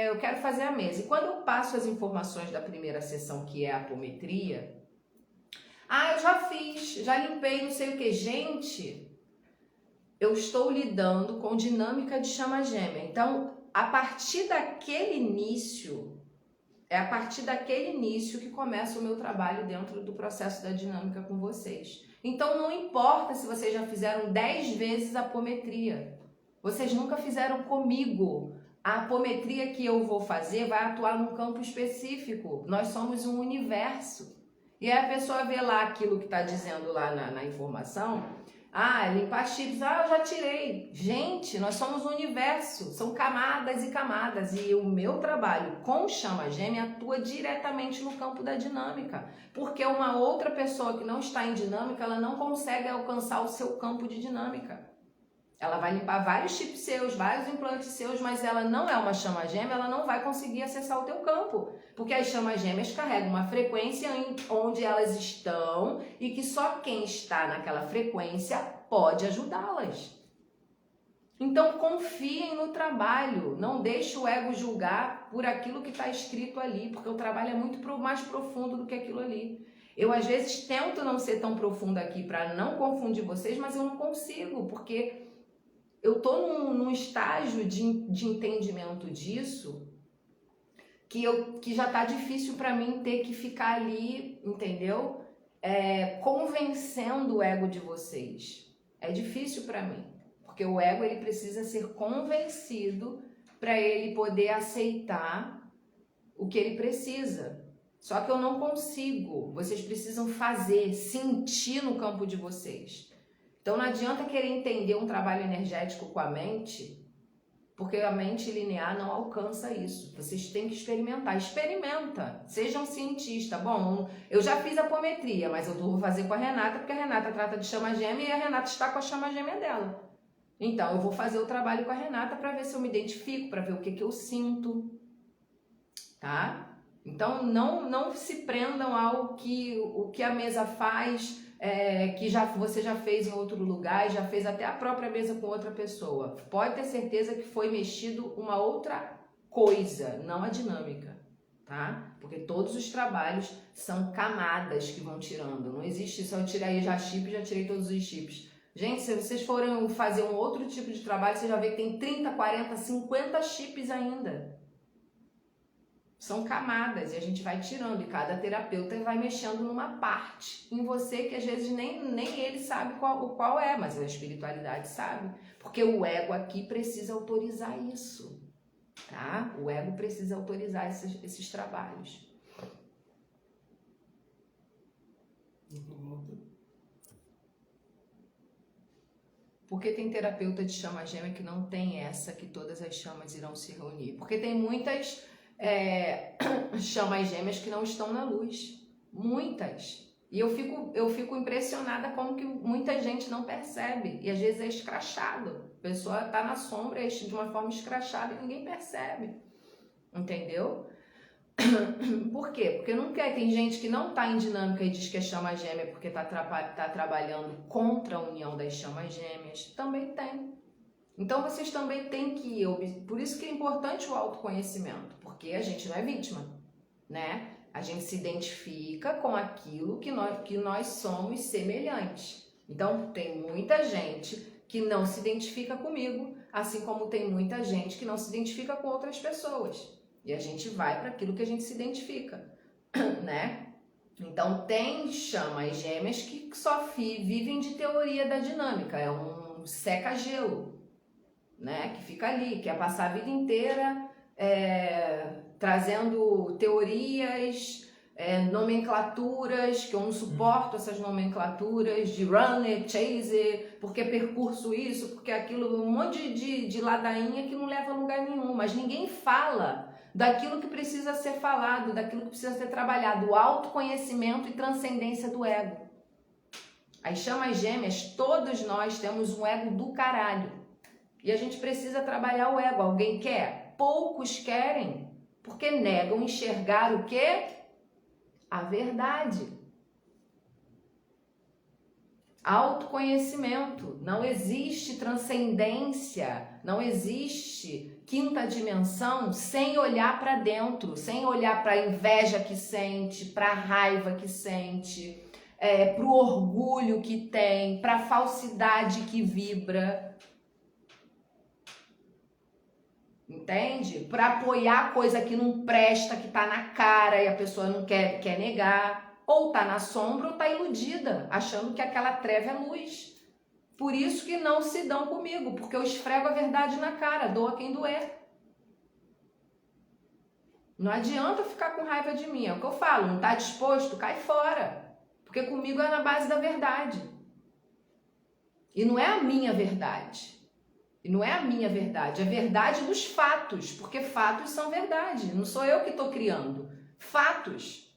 eu quero fazer a mesa. E quando eu passo as informações da primeira sessão, que é a apometria, eu já fiz, já limpei, não sei o que. Gente, eu estou lidando com dinâmica de chama gêmea. Então, a partir daquele início, que começa o meu trabalho dentro do processo da dinâmica com vocês. Então, não importa se vocês já fizeram 10 vezes a apometria. Vocês nunca fizeram comigo. A apometria que eu vou fazer vai atuar num campo específico. Nós somos um universo. E aí a pessoa vê lá aquilo que está dizendo lá na informação. Limpar chips, eu já tirei. Gente, nós somos um universo, são camadas e camadas. E o meu trabalho com chama gêmea atua diretamente no campo da dinâmica. Porque uma outra pessoa que não está em dinâmica, ela não consegue alcançar o seu campo de dinâmica. Ela vai limpar vários chips seus, vários implantes seus, mas ela não é uma chama gêmea, ela não vai conseguir acessar o teu campo. Porque as chamas gêmeas carregam uma frequência onde elas estão e que só quem está naquela frequência pode ajudá-las. Então confiem no trabalho, não deixe o ego julgar por aquilo que está escrito ali, porque o trabalho é muito mais profundo do que aquilo ali. Eu às vezes tento não ser tão profunda aqui para não confundir vocês, mas eu não consigo, porque eu estou num estágio de entendimento disso que já está difícil para mim ter que ficar ali, entendeu? Convencendo o ego de vocês. É difícil para mim, porque o ego ele precisa ser convencido para ele poder aceitar o que ele precisa. Só que eu não consigo. Vocês precisam fazer, sentir no campo de vocês. Então não adianta querer entender um trabalho energético com a mente, porque a mente linear não alcança isso. Vocês têm que experimentar. Experimenta. Seja um cientista. Bom, eu já fiz apometria, mas eu vou fazer com a Renata, porque a Renata trata de chama gêmea e a Renata está com a chama gêmea dela. Então eu vou fazer o trabalho com a Renata para ver se eu me identifico, para ver o que eu sinto. Tá? Então não se prendam ao que a mesa faz, que você já fez em outro lugar e já fez até a própria mesa com outra pessoa. Pode ter certeza que foi mexido uma outra coisa, não a dinâmica, tá? Porque todos os trabalhos são camadas que vão tirando. Não existe só eu tirei já chip, já tirei todos os chips. Gente, se vocês forem fazer um outro tipo de trabalho, você já vê que tem 30, 40, 50 chips ainda. São camadas e a gente vai tirando e cada terapeuta vai mexendo numa parte em você que às vezes nem ele sabe qual é, mas a espiritualidade sabe. Porque o ego aqui precisa autorizar isso, tá? O ego precisa autorizar esses trabalhos. Porque tem terapeuta de chama gêmea que não tem essa, que todas as chamas irão se reunir. Porque tem muitas chamas gêmeas que não estão na luz. Muitas. E eu fico impressionada como que muita gente não percebe. E às vezes é escrachado. A pessoa está na sombra de uma forma escrachada e ninguém percebe. Entendeu? Por quê? Porque não quer. Tem gente que não está em dinâmica e diz que é chama gêmea porque está trabalhando contra a união das chamas gêmeas. Também tem. Então vocês também têm que... Por isso que é importante o autoconhecimento. Porque a gente não é vítima, né? A gente se identifica com aquilo que nós somos semelhantes. Então tem muita gente que não se identifica comigo, assim como tem muita gente que não se identifica com outras pessoas. E a gente vai para aquilo que a gente se identifica, né? Então tem chamas gêmeas que só vivem de teoria da dinâmica, é um seca-gelo, né? Que fica ali, quer passar a vida inteira trazendo teorias, nomenclaturas, que eu não suporto essas nomenclaturas de runner, chaser, porque percurso isso, porque aquilo, um monte de ladainha que não leva a lugar nenhum, mas ninguém fala daquilo que precisa ser falado, daquilo que precisa ser trabalhado, o autoconhecimento e transcendência do ego. As chamas gêmeas, todos nós temos um ego do caralho. E a gente precisa trabalhar o ego. Alguém quer? Poucos querem, porque negam enxergar o quê? A verdade. Autoconhecimento. Não existe transcendência, não existe quinta dimensão sem olhar para dentro, sem olhar para a inveja que sente, para a raiva que sente, para o orgulho que tem, para a falsidade que vibra. Entende? Para apoiar coisa que não presta, que tá na cara e a pessoa não quer negar. Ou tá na sombra ou tá iludida, achando que aquela treva é luz. Por isso que não se dão comigo, porque eu esfrego a verdade na cara, doa quem doer. Não adianta ficar com raiva de mim, é o que eu falo, não tá disposto? Cai fora. Porque comigo é na base da verdade. E não é a minha verdade. E não é a minha verdade, é a verdade dos fatos, porque fatos são verdade, não sou eu que estou criando. Fatos.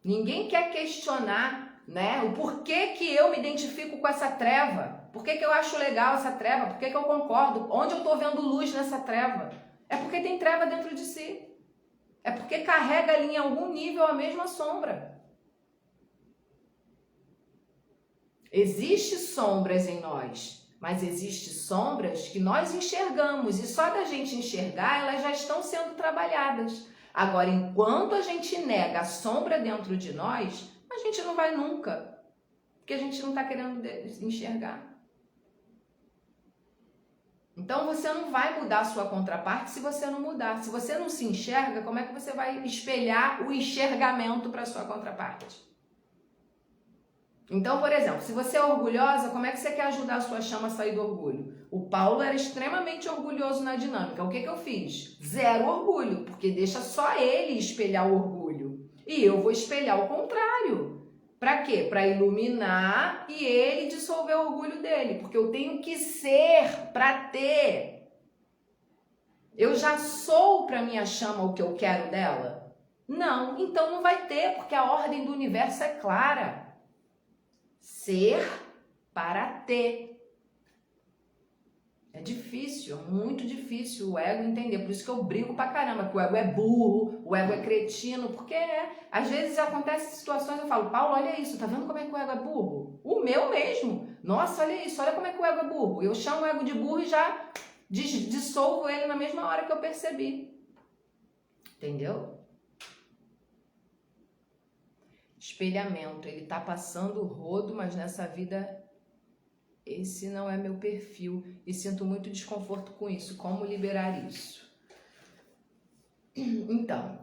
Ninguém quer questionar, né, o porquê que eu me identifico com essa treva, por que eu acho legal essa treva, por que eu concordo, onde eu estou vendo luz nessa treva. É porque tem treva dentro de si. É porque carrega ali em algum nível a mesma sombra. Existem sombras em nós, mas existem sombras que nós enxergamos e só da gente enxergar elas já estão sendo trabalhadas. Agora, enquanto a gente nega a sombra dentro de nós, a gente não vai nunca, porque a gente não está querendo enxergar. Então, você não vai mudar a sua contraparte se você não mudar. Se você não se enxerga, como é que você vai espelhar o enxergamento para a sua contraparte? Então, por exemplo, se você é orgulhosa, como é que você quer ajudar a sua chama a sair do orgulho? O Paulo era extremamente orgulhoso na dinâmica. O que eu fiz? Zero orgulho, porque deixa só ele espelhar o orgulho. E eu vou espelhar o contrário. Para quê? Para iluminar e ele dissolver o orgulho dele. Porque eu tenho que ser para ter. Eu já sou para minha chama o que eu quero dela? Não, então não vai ter, porque a ordem do universo é clara. Ser para ter. É difícil, é muito difícil o ego entender. Por isso que eu brigo pra caramba, que o ego é burro, o ego é cretino, porque às vezes acontecem situações, eu falo, Paulo, olha isso, tá vendo como é que o ego é burro? O meu mesmo. Nossa, olha isso, olha como é que o ego é burro. Eu chamo o ego de burro e já dissolvo ele na mesma hora que eu percebi. Entendeu? Espelhamento, ele tá passando o rodo, mas nessa vida esse não é meu perfil e sinto muito desconforto com isso. Como liberar isso? Então,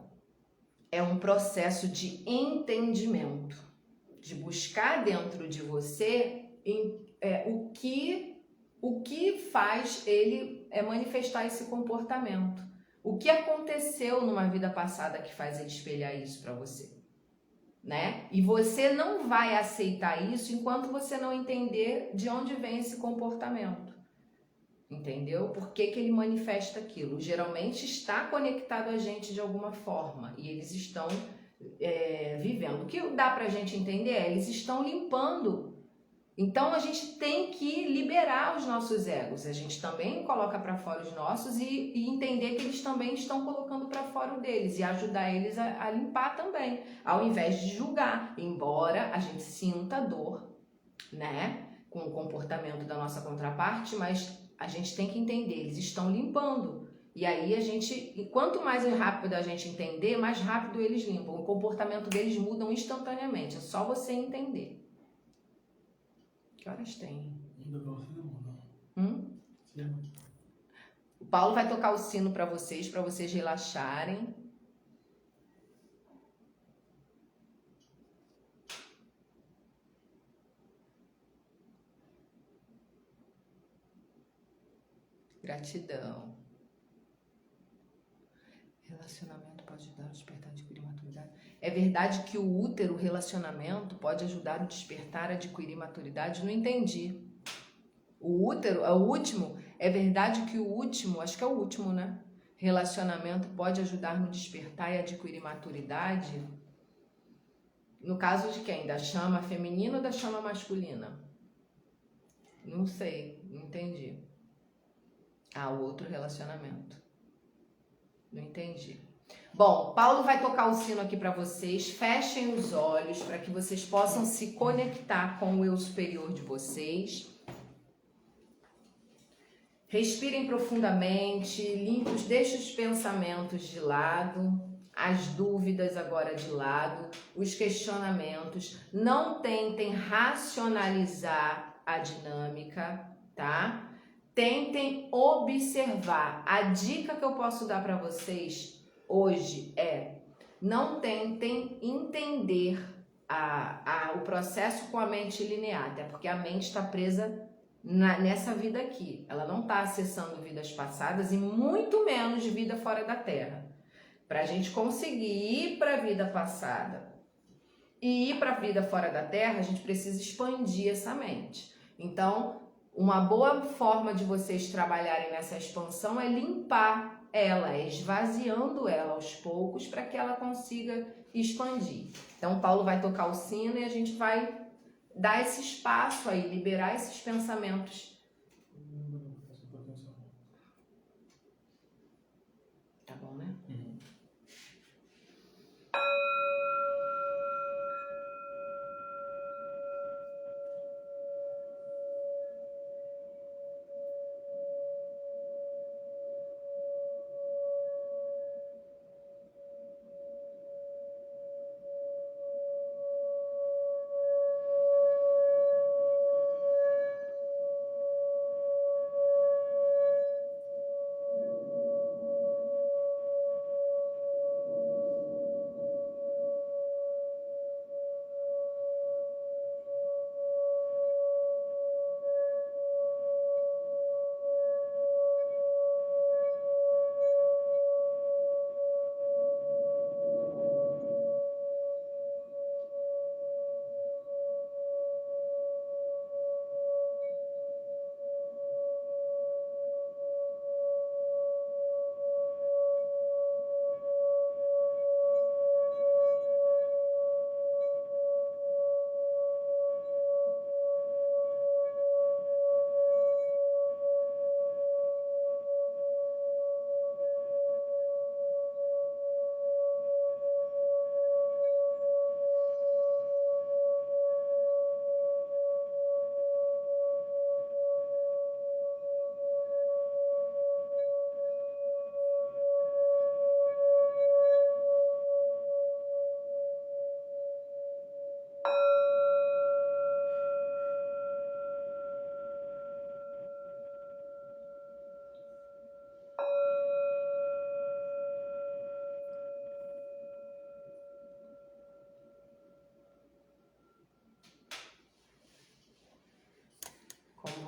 é um processo de entendimento, de buscar dentro de você o que faz ele manifestar esse comportamento. O que aconteceu numa vida passada que faz ele espelhar isso para você, né? E você não vai aceitar isso enquanto você não entender de onde vem esse comportamento. Entendeu? Por que ele manifesta aquilo? Geralmente está conectado a gente de alguma forma e eles estão vivendo. O que dá pra gente entender eles estão limpando. Então a gente tem que liberar os nossos egos. A gente também coloca para fora os nossos e entender que eles também estão colocando para fora o deles e ajudar eles a limpar também, ao invés de julgar. Embora a gente sinta dor, né, com o comportamento da nossa contraparte, mas a gente tem que entender, eles estão limpando. E aí quanto mais rápido a gente entender, mais rápido eles limpam. O comportamento deles muda instantaneamente, é só você entender. Que horas tem? O Paulo vai tocar o sino para vocês relaxarem. Gratidão. Relacionamento pode ajudar o despertar de adquirir maturidade. É verdade que o útero, o relacionamento, pode ajudar o despertar a adquirir maturidade? Não entendi. O útero, é o último? É verdade que o último, acho que é o último, né? Relacionamento pode ajudar no despertar e adquirir maturidade? No caso de quem? Da chama feminina ou da chama masculina? Não sei, não entendi. Ah, o outro relacionamento. Não entendi. Bom, Paulo vai tocar o sino aqui para vocês. Fechem os olhos para que vocês possam se conectar com o eu superior de vocês. Respirem profundamente, limpos, deixem os pensamentos de lado, as dúvidas agora de lado, os questionamentos. Não tentem racionalizar a dinâmica, tá? Tentem observar. A dica que eu posso dar para vocês hoje é: não tentem entender o processo com a mente linear, até porque a mente está presa nessa vida aqui. Ela não está acessando vidas passadas e muito menos vida fora da Terra. Para a gente conseguir ir para a vida passada e ir para a vida fora da Terra, a gente precisa expandir essa mente. Então, uma boa forma de vocês trabalharem nessa expansão é limpar ela, esvaziando ela aos poucos para que ela consiga expandir. Então, Paulo vai tocar o sino e a gente vai dar esse espaço aí, liberar esses pensamentos. Tá bom, né?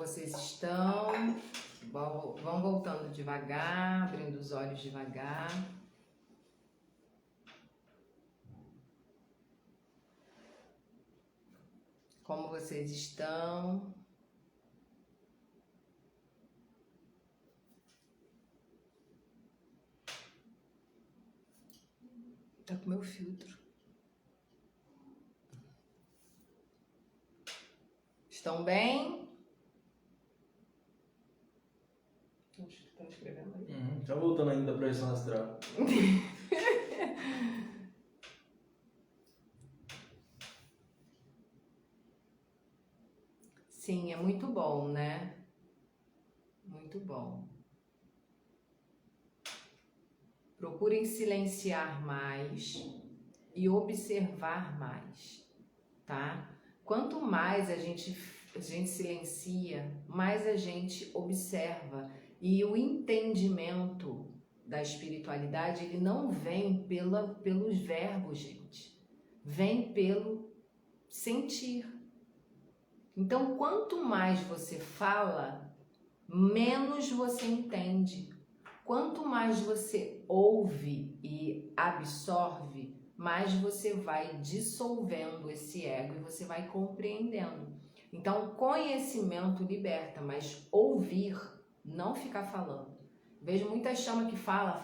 vocês estão? Vão voltando devagar, abrindo os olhos devagar. Como vocês estão? Tá com meu filtro. Estão bem? Estão escrevendo aí? Tá voltando ainda da projeção astral. Sim, é muito bom, né? Muito bom. Procurem silenciar mais e observar mais, tá? Quanto mais a gente silencia, mais a gente observa. E o entendimento da espiritualidade, ele não vem pelos verbos, gente. Vem pelo sentir. Então, quanto mais você fala, menos você entende. Quanto mais você ouve e absorve, mais você vai dissolvendo esse ego e você vai compreendendo. Então, conhecimento liberta, mas ouvir, não ficar falando. Vejo muita chama que fala,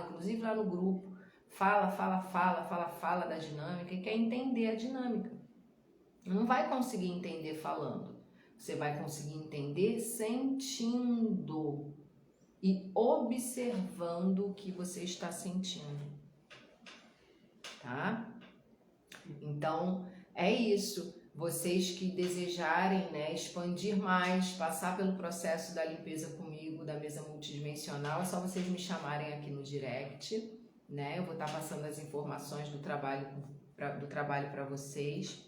inclusive lá no grupo, fala da dinâmica e quer entender a dinâmica. Não vai conseguir entender falando, você vai conseguir entender sentindo e observando o que você está sentindo, tá? Então, é isso. Vocês que desejarem, né, expandir mais, passar pelo processo da limpeza comigo, da mesa multidimensional, é só vocês me chamarem aqui no direct, né? Eu vou estar passando as informações do trabalho para vocês.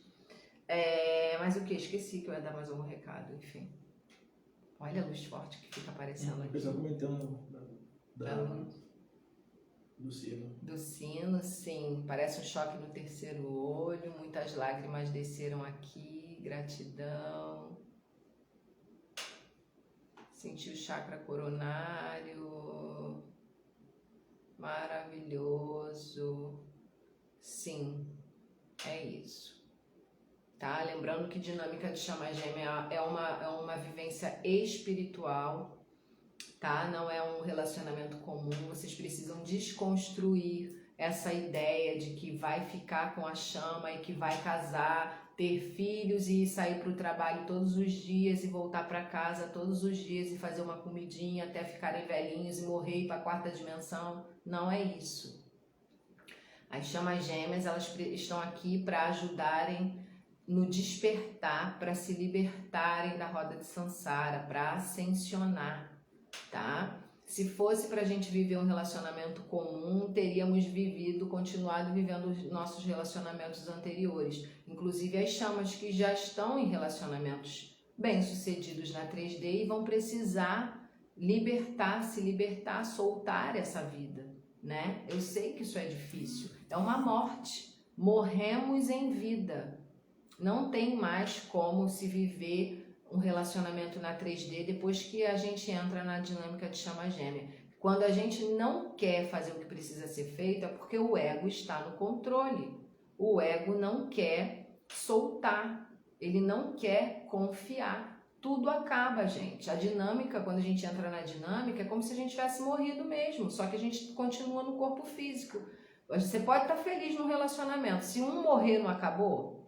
Mas o que? Esqueci que eu ia dar mais um recado, enfim. Olha a luz forte que fica aparecendo aqui. O pessoal comentando do sino. Do sino, sim. Parece um choque no terceiro olho. Muitas lágrimas desceram aqui. Gratidão. Senti o chakra coronário. Maravilhoso. Sim, é isso. Tá? Lembrando que dinâmica de chama gêmea é uma vivência espiritual, tá? Não é um relacionamento comum. Vocês precisam desconstruir essa ideia de que vai ficar com a chama e que vai casar, ter filhos e sair para o trabalho todos os dias e voltar para casa todos os dias e fazer uma comidinha até ficarem velhinhos e morrer e ir para a quarta dimensão. Não é isso. As chamas gêmeas, elas estão aqui para ajudarem no despertar, para se libertarem da roda de Sansara, para ascensionar, tá? Se fosse para a gente viver um relacionamento comum, teríamos continuado vivendo os nossos relacionamentos anteriores. Inclusive as chamas que já estão em relacionamentos bem-sucedidos na 3D e vão precisar se libertar, soltar essa vida, né? Eu sei que isso é difícil, é uma morte. Morremos em vida. Não tem mais como se viver um relacionamento na 3D depois que a gente entra na dinâmica de chama gêmea. Quando a gente não quer fazer o que precisa ser feito, é porque o ego está no controle. O ego não quer soltar, ele não quer confiar. Tudo acaba, gente. A dinâmica, quando a gente entra na dinâmica, é como se a gente tivesse morrido mesmo, só que a gente continua no corpo físico. Você pode estar feliz no relacionamento. Se um morrer, não acabou?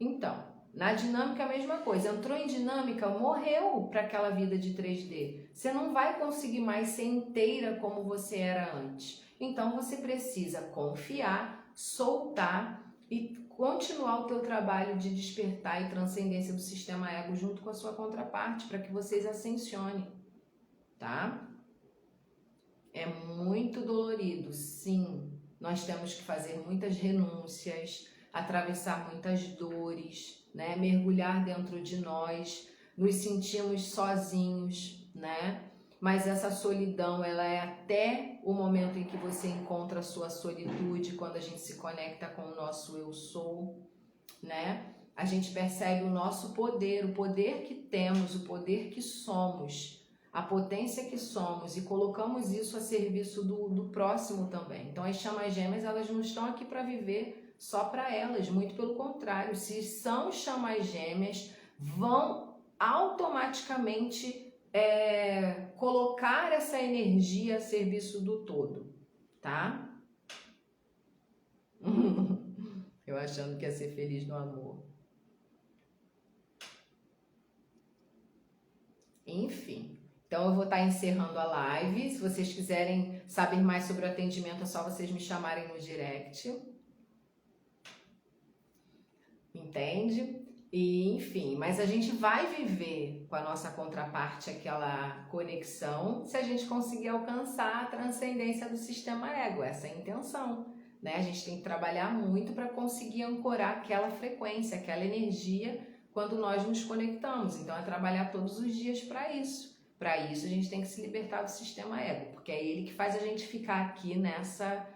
Então, na dinâmica a mesma coisa. Entrou em dinâmica, morreu para aquela vida de 3D. Você não vai conseguir mais ser inteira como você era antes. Então, você precisa confiar, soltar e continuar o teu trabalho de despertar e transcendência do sistema ego junto com a sua contraparte para que vocês ascensionem, tá? É muito dolorido, sim. Nós temos que fazer muitas renúncias, atravessar muitas dores, né? Mergulhar dentro de nós, nos sentimos sozinhos, né? Mas essa solidão, ela é até o momento em que você encontra a sua solitude, quando a gente se conecta com o nosso eu sou, né? a gente percebe o nosso poder, o poder que temos, o poder que somos, a potência que somos, e colocamos isso a serviço do próximo também. Então as chamas gêmeas, elas não estão aqui para viver só para elas, muito pelo contrário. Se são chamas gêmeas, vão automaticamente colocar essa energia a serviço do todo, tá? Eu achando que ia ser feliz no amor. Enfim, então eu vou estar encerrando a live. Se vocês quiserem saber mais sobre o atendimento, é só vocês me chamarem no direct. Entende? E, enfim, mas a gente vai viver com a nossa contraparte aquela conexão se a gente conseguir alcançar a transcendência do sistema ego. Essa é a intenção, né? A gente tem que trabalhar muito para conseguir ancorar aquela frequência, aquela energia quando nós nos conectamos. Então é trabalhar todos os dias para isso. Para isso a gente tem que se libertar do sistema ego, porque é ele que faz a gente ficar aqui nessa,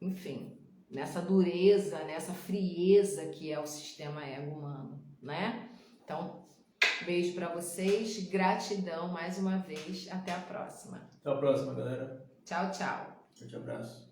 enfim, nessa dureza, nessa frieza que é o sistema ego humano, né? Então, beijo para vocês, gratidão mais uma vez, até a próxima. Até a próxima, galera. Tchau, tchau. Forte abraço.